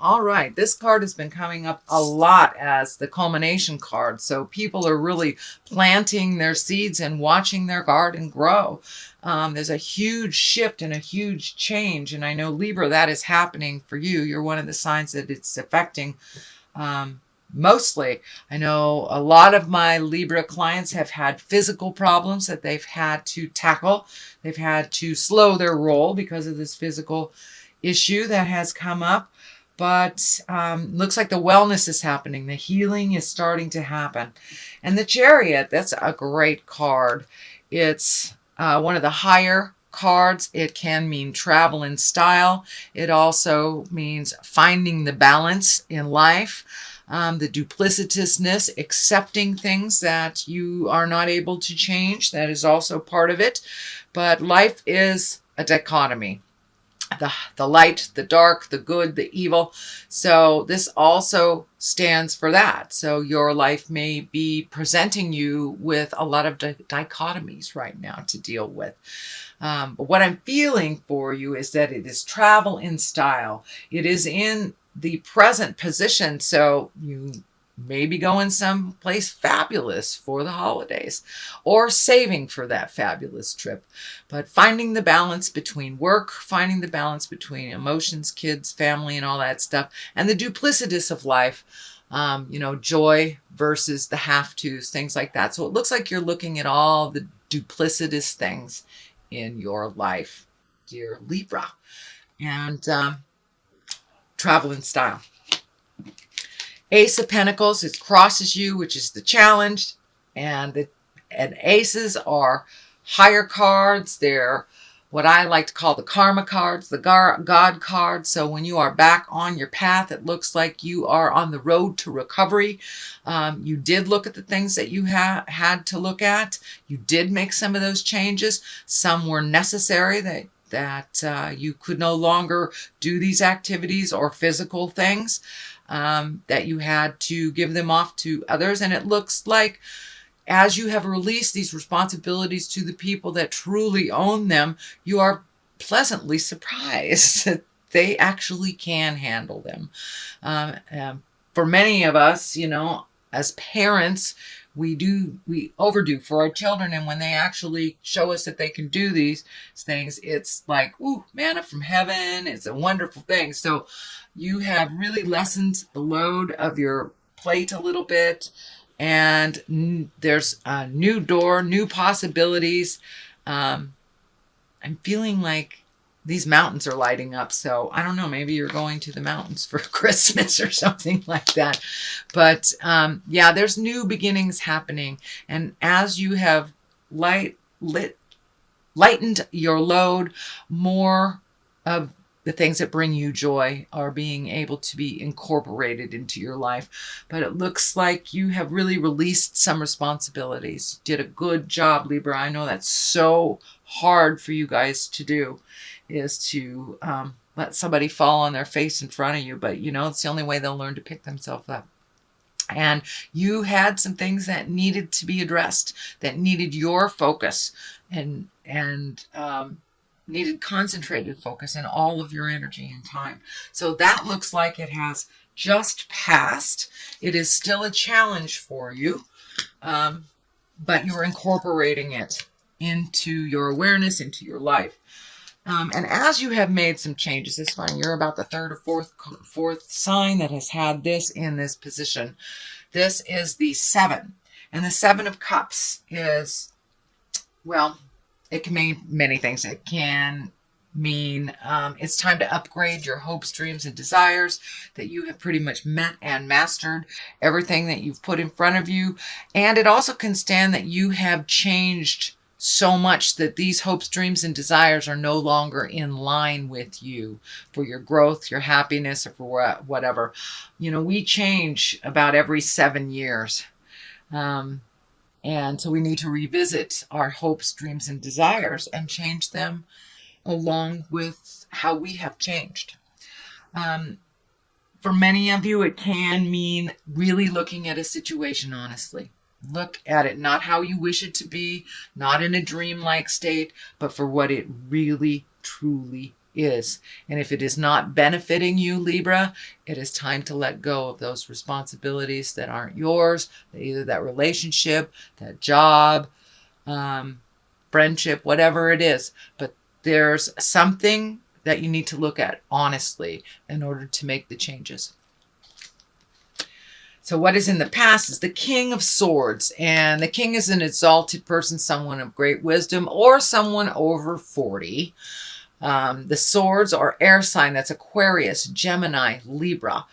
All right, this card has been coming up a lot as the culmination card. So people are really planting their seeds and watching their garden grow. There's a huge shift and a huge change. And I know, Libra, that is happening for you. You're one of the signs that it's affecting mostly. I know a lot of my Libra clients have had physical problems that they've had to tackle. They've had to slow their roll because of this physical issue that has come up. But looks like the wellness is happening. The healing is starting to happen. And the Chariot, that's a great card. It's one of the higher cards. It can mean travel in style. It also means finding the balance in life. The duplicitousness, accepting things that you are not able to change. That is also part of it. But life is a dichotomy. The light, the dark, the good, the evil. So this also stands for that. So your life may be presenting you with a lot of dichotomies right now to deal with. But what I'm feeling for you is that it is travel in style. It is in the present position. So you maybe going someplace fabulous for the holidays or saving for that fabulous trip. But finding the balance between work, finding the balance between emotions, kids, family, and all that stuff, and the duplicitous of life, joy versus the have-tos, things like that. So it looks like you're looking at all the duplicitous things in your life, dear Libra. And travel in style. Ace of Pentacles, it crosses you, which is the challenge. And aces are higher cards. They're what I like to call the karma cards, the God cards. So when you are back on your path, it looks like you are on the road to recovery. You did look at the things that you had to look at. You did make some of those changes. Some were necessary that you could no longer do these activities or physical things. That you had to give them off to others. And it looks like as you have released these responsibilities to the people that truly own them, you are pleasantly surprised that they actually can handle them. For many of us, as parents, we overdo for our children. And when they actually show us that they can do these things, it's like, ooh, manna from heaven. It's a wonderful thing. So you have really lessened the load of your plate a little bit. And there's a new door, new possibilities. I'm feeling like these mountains are lighting up. So I don't know, maybe you're going to the mountains for Christmas or something like that. But yeah, there's new beginnings happening. And as you have lightened your load, more of the things that bring you joy are being able to be incorporated into your life. But it looks like you have really released some responsibilities. You did a good job, Libra. I know that's so hard for you guys to do, is to let somebody fall on their face in front of you. But, it's the only way they'll learn to pick themselves up. And you had some things that needed to be addressed, that needed your focus and needed concentrated focus and all of your energy and time. So that looks like it has just passed. It is still a challenge for you, but you're incorporating it into your awareness, into your life. And as you have made some changes, it's fine. You're about the third or fourth sign that has had this in this position. This is the 7. And the 7 of Cups is, well, it can mean many things. It can mean it's time to upgrade your hopes, dreams, and desires, that you have pretty much met and mastered everything that you've put in front of you. And it also can stand that you have changed so much that these hopes, dreams, and desires are no longer in line with you for your growth, your happiness, or for whatever. We change about every 7 years. And so we need to revisit our hopes, dreams, and desires and change them along with how we have changed. For many of you, it can mean really looking at a situation honestly. Look at it, not how you wish it to be, not in a dreamlike state, but for what it really, truly is. And if it is not benefiting you, Libra, it is time to let go of those responsibilities that aren't yours, either that relationship, that job, friendship, whatever it is. But there's something that you need to look at honestly in order to make the changes. So what is in the past is the King of Swords. And the king is an exalted person, someone of great wisdom, or someone over 40. The swords are air sign. That's Aquarius, Gemini, Libra.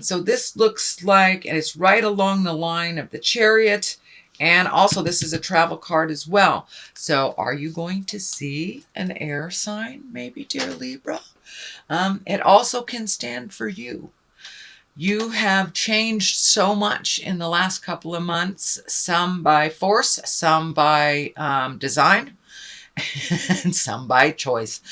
So this looks like, and it's right along the line of the Chariot. And also this is a travel card as well. So are you going to see an air sign, maybe, dear Libra? It also can stand for you. You have changed so much in the last couple of months, some by force, some by design, and some by choice.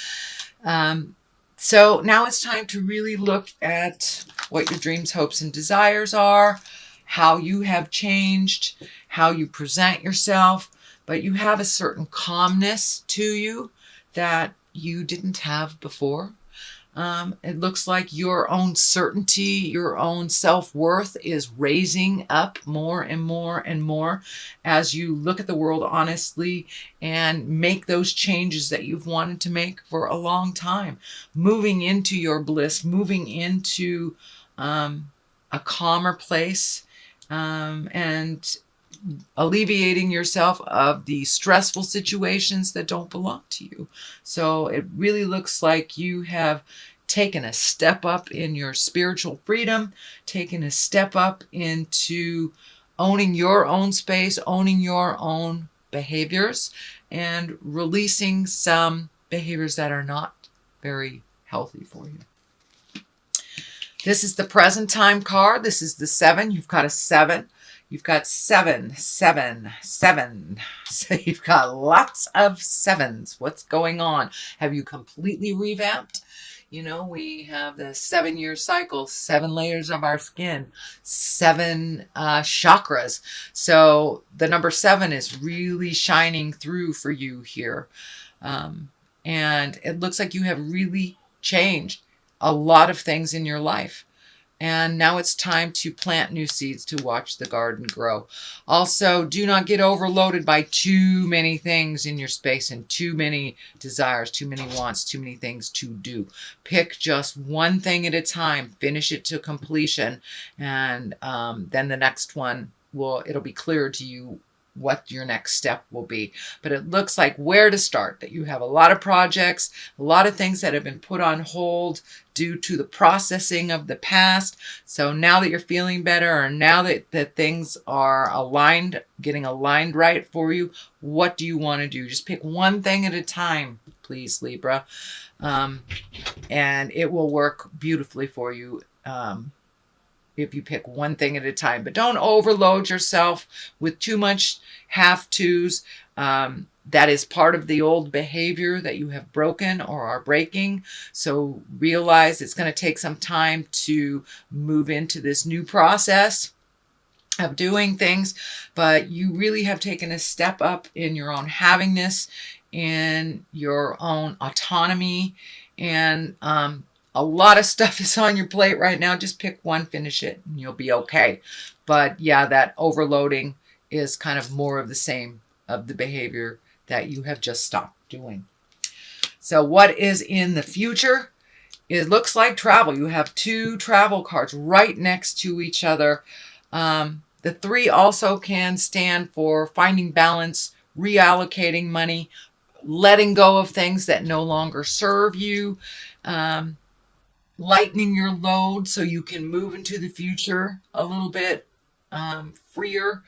So now it's time to really look at what your dreams, hopes, and desires are, how you have changed, how you present yourself, but you have a certain calmness to you that you didn't have before. It looks like your own certainty, your own self-worth is raising up more and more and more as you look at the world honestly and make those changes that you've wanted to make for a long time. Moving into your bliss, moving into a calmer place, and alleviating yourself of the stressful situations that don't belong to you. So it really looks like you have taken a step up in your spiritual freedom, taken a step up into owning your own space, owning your own behaviors, and releasing some behaviors that are not very healthy for you. This is the present time card. This is the 7. You've got a 7. You've got 7, 7, 7. So you've got lots of 7s. What's going on? Have you completely revamped? You know, we have the 7-year cycle, 7 layers of our skin, 7 chakras. So the number 7 is really shining through for you here. And it looks like you have really changed a lot of things in your life. And now it's time to plant new seeds to watch the garden grow. Also, do not get overloaded by too many things in your space and too many desires, too many wants, too many things to do. Pick just one thing at a time, finish it to completion, and then the next one it'll be clear to you what your next step will be. But it looks like where to start, that you have a lot of projects, a lot of things that have been put on hold due to the processing of the past. So now that you're feeling better, or now that things are aligned, getting aligned right for you, what do you want to do? Just pick one thing at a time, please, Libra. And it will work beautifully for you. If you pick one thing at a time, but don't overload yourself with too much have-tos. That is part of the old behavior that you have broken or are breaking. So realize it's going to take some time to move into this new process of doing things, but you really have taken a step up in your own havingness, in your own autonomy, and a lot of stuff is on your plate right now. Just pick one, finish it, and you'll be okay. But yeah, that overloading is kind of more of the same of the behavior that you have just stopped doing. So what is in the future? It looks like travel. You have 2 travel cards right next to each other. The 3 also can stand for finding balance, reallocating money, letting go of things that no longer serve you, lightening your load so you can move into the future a little bit freer.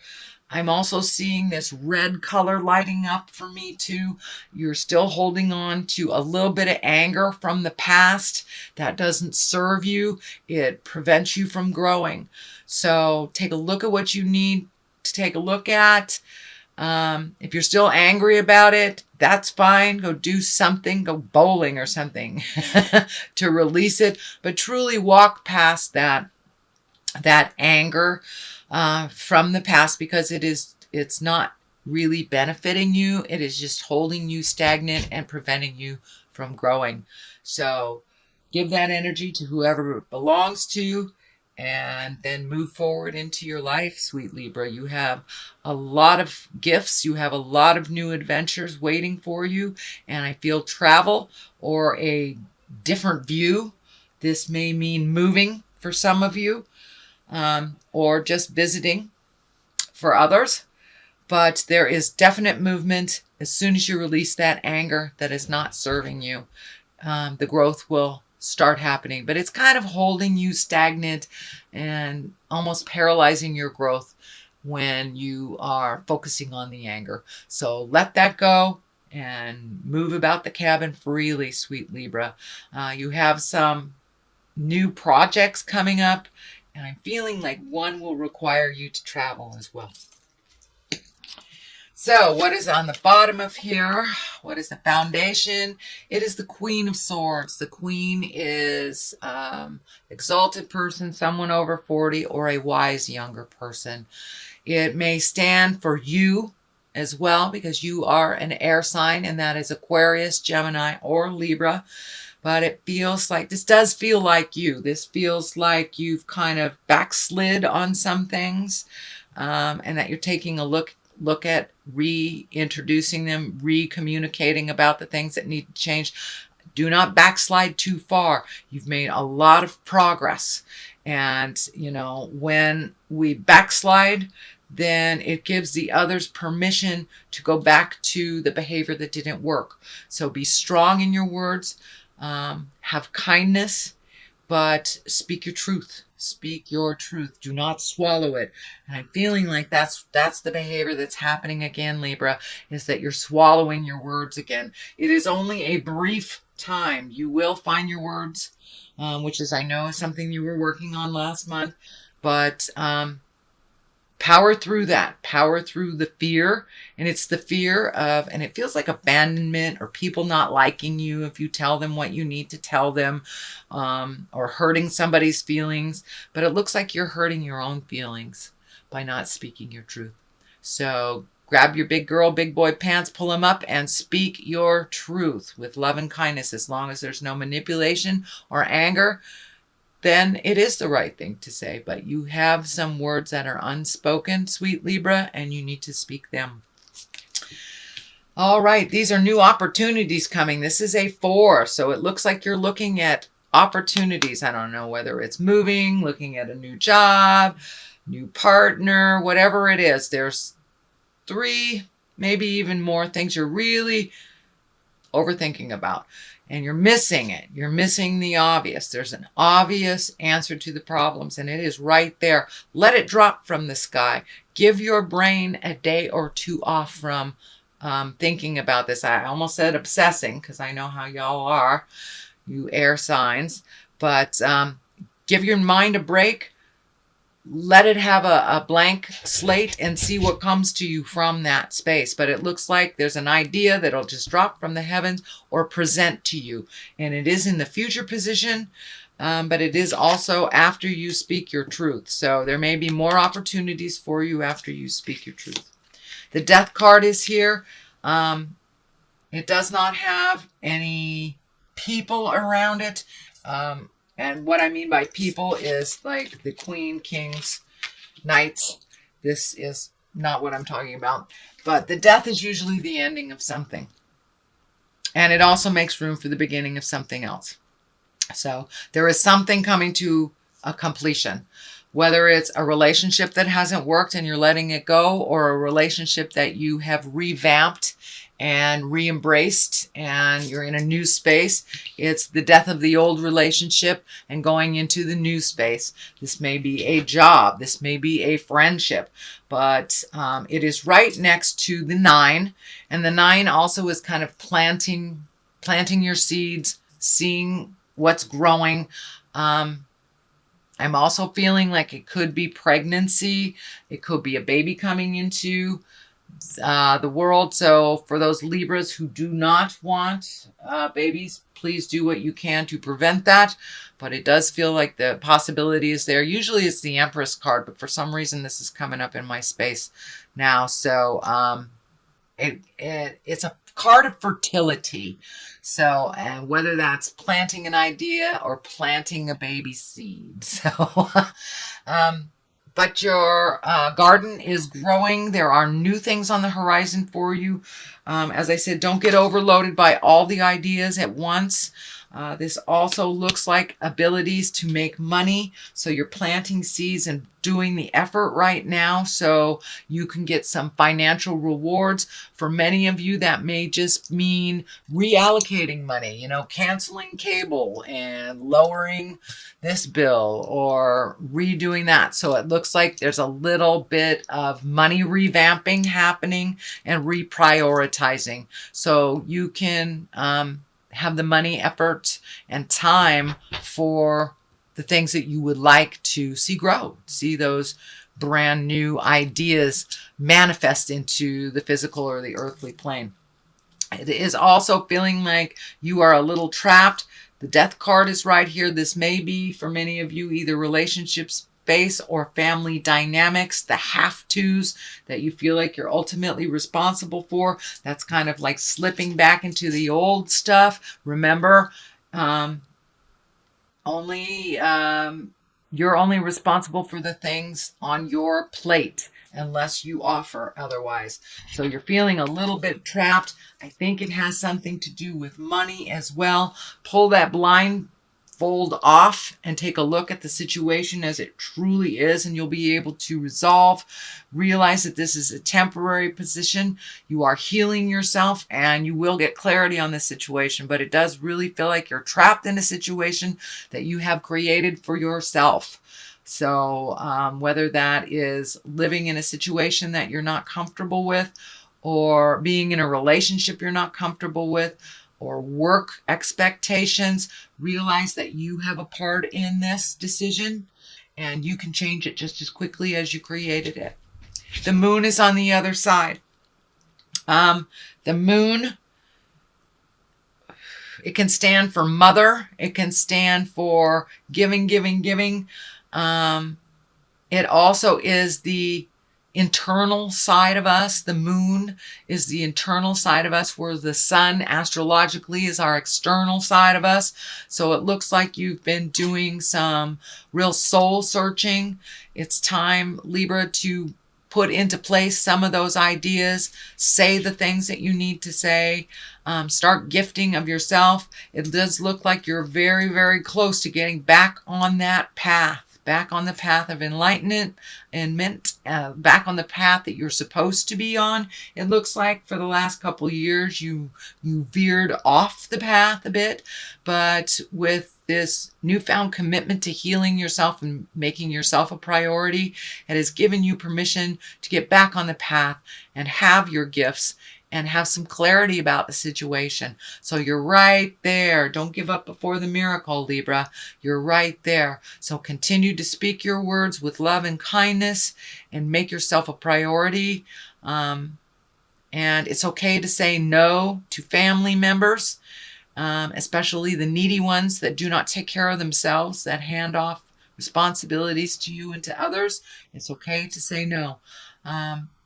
I'm also seeing this red color lighting up for me too. You're still holding on to a little bit of anger from the past that doesn't serve you. It prevents you from growing. So take a look at what you need to take a look at. If you're still angry about it, that's fine. Go do something, go bowling or something to release it, but truly walk past that anger from the past, because it's not really benefiting you. It is just holding you stagnant and preventing you from growing. So give that energy to whoever it belongs to, and then move forward into your life, sweet Libra. You have a lot of gifts. You have a lot of new adventures waiting for you. And I feel travel or a different view. This may mean moving for some of you, or just visiting for others. But there is definite movement. As soon as you release that anger that is not serving you, the growth will start happening. But it's kind of holding you stagnant and almost paralyzing your growth when you are focusing on the anger. So let that go and move about the cabin freely, sweet Libra. You have some new projects coming up, and I'm feeling like one will require you to travel as well. So what is on the bottom of here? What is the foundation? It is the Queen of Swords. The Queen is exalted person, someone over 40, or a wise younger person. It may stand for you as well, because you are an air sign, and that is Aquarius, Gemini, or Libra. But it feels like, this does feel like you. This feels like you've kind of backslid on some things, and that you're taking a look at reintroducing them, re-communicating about the things that need to change. Do not backslide too far. You've made a lot of progress. And, you know, when we backslide, then it gives the others permission to go back to the behavior that didn't work. So be strong in your words, have kindness, but speak your truth. Speak your truth. Do not swallow it. And I'm feeling like that's the behavior that's happening again, Libra, is that you're swallowing your words again. It is only a brief time. You will find your words, which is, I know, something you were working on last month, but power through that. Power through the fear. And it's the fear of, and it feels like abandonment or people not liking you if you tell them what you need to tell them, or hurting somebody's feelings. But it looks like you're hurting your own feelings by not speaking your truth. So grab your big girl, big boy pants, pull them up, and speak your truth with love and kindness. As long as there's no manipulation or anger, then it is the right thing to say. But you have some words that are unspoken, sweet Libra, and you need to speak them. All right, these are new opportunities coming. This is a 4, so it looks like you're looking at opportunities. I don't know whether it's moving, looking at a new job, new partner, whatever it is. There's 3, maybe even more things you're really overthinking about. And you're missing it. You're missing the obvious. There's an obvious answer to the problems, and it is right there. Let it drop from the sky. Give your brain a day or 2 off from thinking about this. I almost said obsessing, because I know how y'all are, you air signs. But give your mind a break. Let it have a blank slate and see what comes to you from that space. But it looks like there's an idea that'll just drop from the heavens or present to you. And it is in the future position, but it is also after you speak your truth. So there may be more opportunities for you after you speak your truth. The Death card is here. It does not have any people around it. And what I mean by people is like the Queen, Kings, Knights. This is not what I'm talking about. But the death is usually the ending of something. And it also makes room for the beginning of something else. So there is something coming to a completion. Whether it's a relationship that hasn't worked and you're letting it go, or a relationship that you have revamped and re-embraced and you're in a new space. It's the death of the old relationship and going into the new space. This may be a job. This may be a friendship. But it is right next to the 9. And the 9 also is kind of planting your seeds, seeing what's growing. I'm also feeling like it could be pregnancy. It could be a baby coming into the world. So for those Libras who do not want babies, please do what you can to prevent that. But it does feel like the possibility is there. Usually it's the Empress card, but for some reason this is coming up in my space now. So it's a card of fertility. So whether that's planting an idea or planting a baby seed. So, but your garden is growing. There are new things on the horizon for you. As I said, don't get overloaded by all the ideas at once. This also looks like abilities to make money. So you're planting seeds and doing the effort right now so you can get some financial rewards. For many of you, that may just mean reallocating money, you know, canceling cable and lowering this bill or redoing that. So it looks like there's a little bit of money revamping happening and reprioritizing. So you can have the money, effort, and time for the things that you would like to see grow, see those brand new ideas manifest into the physical or the earthly plane. It is also feeling like you are a little trapped. The death card is right here. This may be for many of you either relationships, space, or family dynamics, the have-tos that you feel like you're ultimately responsible for. That's kind of like slipping back into the old stuff. Remember, you're only responsible for the things on your plate unless you offer otherwise. So you're feeling a little bit trapped. I think it has something to do with money as well. Pull that blindfold off and take a look at the situation as it truly is, and you'll be able to resolve. Realize that this is a temporary position. You are healing yourself and you will get clarity on this situation, but it does really feel like you're trapped in a situation that you have created for yourself. So whether that is living in a situation that you're not comfortable with, or being in a relationship you're not comfortable with, or work expectations, realize that you have a part in this decision and you can change it just as quickly as you created it. The moon is on the other side. The moon, it can stand for mother. It can stand for giving, giving, giving. It also is the internal side of us. The moon is the internal side of us, where the sun astrologically is our external side of us. So it looks like you've been doing some real soul searching. It's time, Libra, to put into place some of those ideas, say the things that you need to say, start gifting of yourself. It does look like you're very, very close to getting back on that path. Back on the path of enlightenment and back on the path that you're supposed to be on. It looks like for the last couple of years you veered off the path a bit, but with this newfound commitment to healing yourself and making yourself a priority, it has given you permission to get back on the path and have your gifts and have some clarity about the situation. So you're right there. Don't give up before the miracle, Libra. You're right there. So continue to speak your words with love and kindness and make yourself a priority. And it's okay to say no to family members, especially the needy ones that do not take care of themselves, that hand off responsibilities to you and to others. It's okay to say no.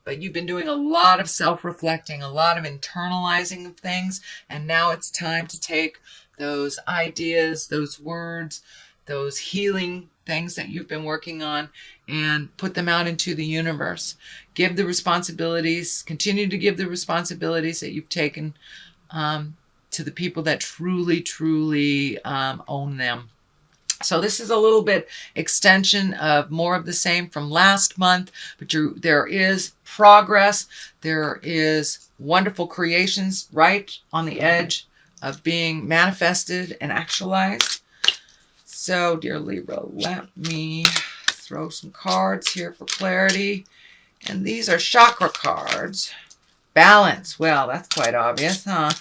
But you've been doing a lot of self-reflecting, a lot of internalizing of things, and now it's time to take those ideas, those words, those healing things that you've been working on and put them out into the universe. Give the responsibilities, continue to give the responsibilities that you've taken to the people that truly, truly own them. So this is a little bit extension of more of the same from last month, but there is progress. There is wonderful creations right on the edge of being manifested and actualized. So, dear Libra, let me throw some cards here for clarity. And these are chakra cards. Balance. Well, that's quite obvious, huh?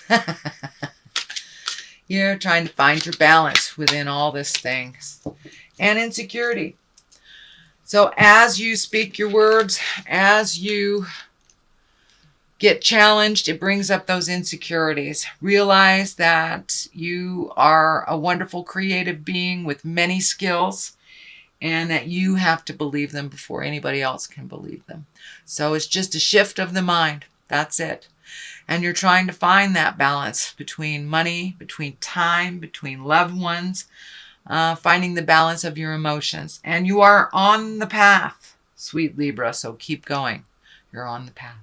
You're trying to find your balance within all this things. And insecurity. So as you speak your words, as you get challenged, it brings up those insecurities. Realize that you are a wonderful creative being with many skills and that you have to believe them before anybody else can believe them. So it's just a shift of the mind. That's it. And you're trying to find that balance between money, between time, between loved ones, finding the balance of your emotions. And you are on the path, sweet Libra, so keep going. You're on the path.